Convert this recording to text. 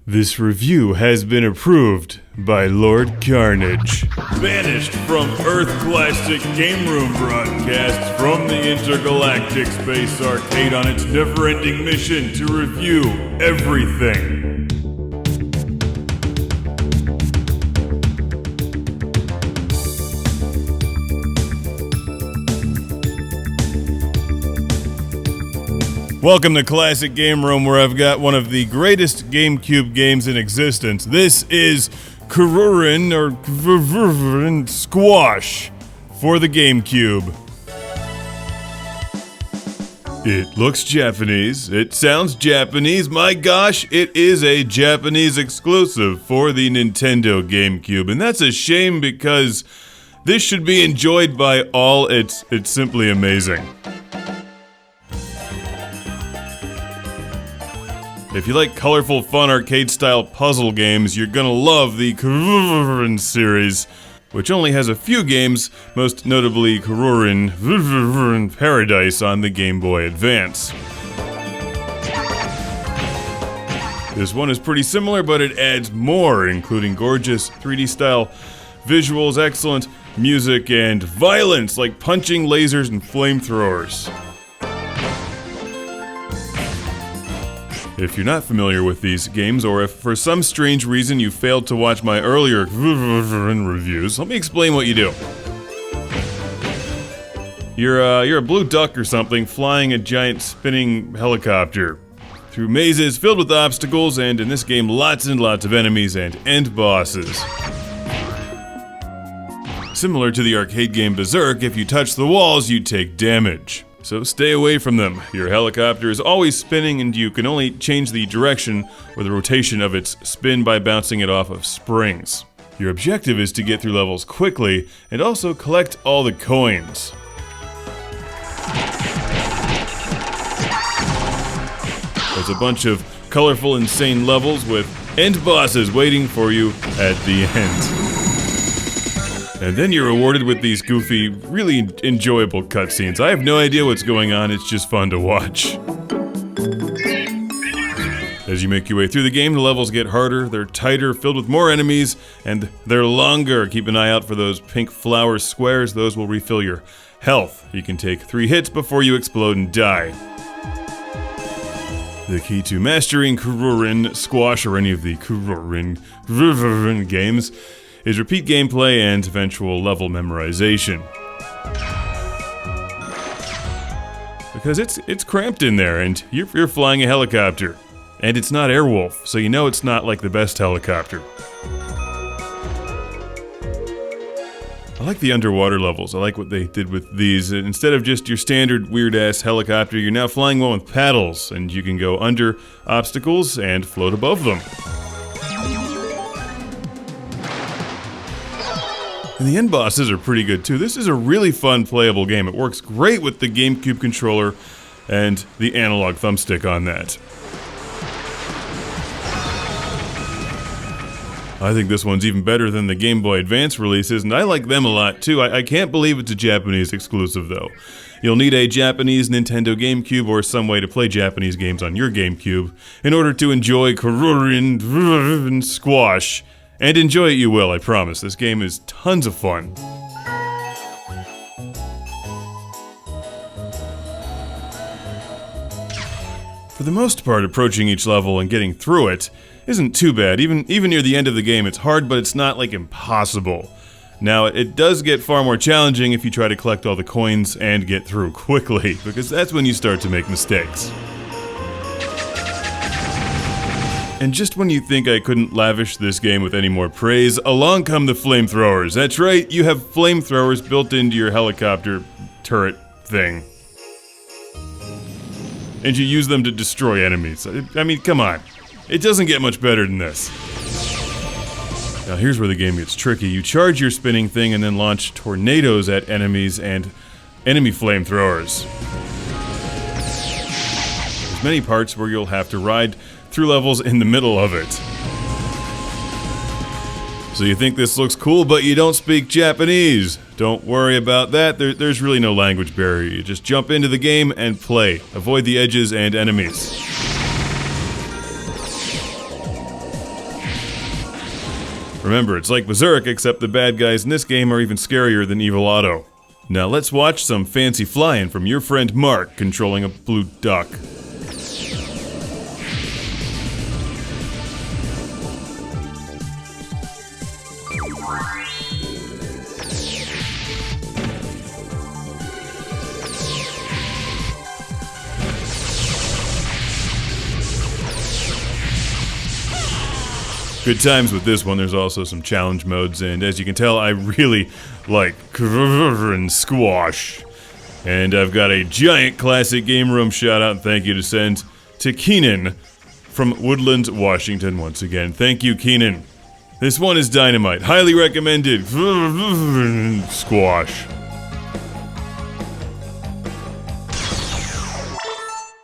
This review has been approved by Lord Carnage. Banished from Earth Classic Game Room broadcasts from the Intergalactic Space Arcade on its never-ending mission to review everything. Welcome to Classic Game Room, where I've got one of the greatest GameCube games in existence. This is Kururin Squash for the GameCube. It looks Japanese. It sounds Japanese. My gosh, it is a Japanese exclusive for the Nintendo GameCube. And that's a shame because this should be enjoyed by all. It's simply amazing. If you like colorful, fun, arcade-style puzzle games, you're gonna love the Kururin series, which only has a few games, most notably Kururin Paradise on the Game Boy Advance. This one is pretty similar, but it adds more, including gorgeous 3D-style visuals, excellent music, and violence, like punching, lasers, and flamethrowers. If you're not familiar with these games, or if for some strange reason you failed to watch my earlier reviews, let me explain what you do. You're a blue duck or something flying a giant spinning helicopter through mazes filled with obstacles, and in this game lots and lots of enemies and end bosses. Similar to the arcade game Berserk, if you touch the walls you take damage. So stay away from them. Your helicopter is always spinning, and you can only change the direction or the rotation of its spin by bouncing it off of springs. Your objective is to get through levels quickly and also collect all the coins. There's a bunch of colorful, insane levels with end bosses waiting for you at the end. And then you're rewarded with these goofy, really enjoyable cutscenes. I have no idea what's going on, it's just fun to watch. As you make your way through the game, the levels get harder, they're tighter, filled with more enemies, and they're longer. Keep an eye out for those pink flower squares, those will refill your health. You can take 3 hits before you explode and die. The key to mastering Kururin Squash, or any of the Kururin games, is repeat gameplay and eventual level memorization. Because it's cramped in there, and you're flying a helicopter. And it's not Airwolf, so you know it's not like the best helicopter. I like the underwater levels. I like what they did with these. Instead of just your standard weird-ass helicopter, you're now flying one with paddles, and you can go under obstacles and float above them. And the end bosses are pretty good too. This is a really fun playable game. It works great with the GameCube controller and the analog thumbstick on that. I think this one's even better than the Game Boy Advance releases, and I like them a lot too. I can't believe it's a Japanese exclusive though. You'll need a Japanese Nintendo GameCube or some way to play Japanese games on your GameCube in order to enjoy Kururin Squash. And enjoy it you will, I promise. This game is tons of fun. For the most part, approaching each level and getting through it isn't too bad. Even near the end of the game, it's hard, but it's not like impossible. Now, it does get far more challenging if you try to collect all the coins and get through quickly, because that's when you start to make mistakes. And just when you think I couldn't lavish this game with any more praise, along come the flamethrowers. That's right, you have flamethrowers built into your helicopter turret thing. And you use them to destroy enemies. I mean, come on. It doesn't get much better than this. Now here's where the game gets tricky. You charge your spinning thing and then launch tornadoes at enemies and enemy flamethrowers. There's many parts where you'll have to ride through levels in the middle of it. So you think this looks cool, but you don't speak Japanese. Don't worry about that, there's really no language barrier. You just jump into the game and play. Avoid the edges and enemies. Remember, it's like Berserk, except the bad guys in this game are even scarier than Evil Otto. Now let's watch some fancy flying from your friend Mark controlling a blue duck. Good times with this one. There's also some challenge modes, and as you can tell, I really like Kururin Squash. And I've got a giant classic game room shout out and thank you to send to Keenan from Woodland, Washington once again. Thank you, Keenan. This one is dynamite. Highly recommended. Squash.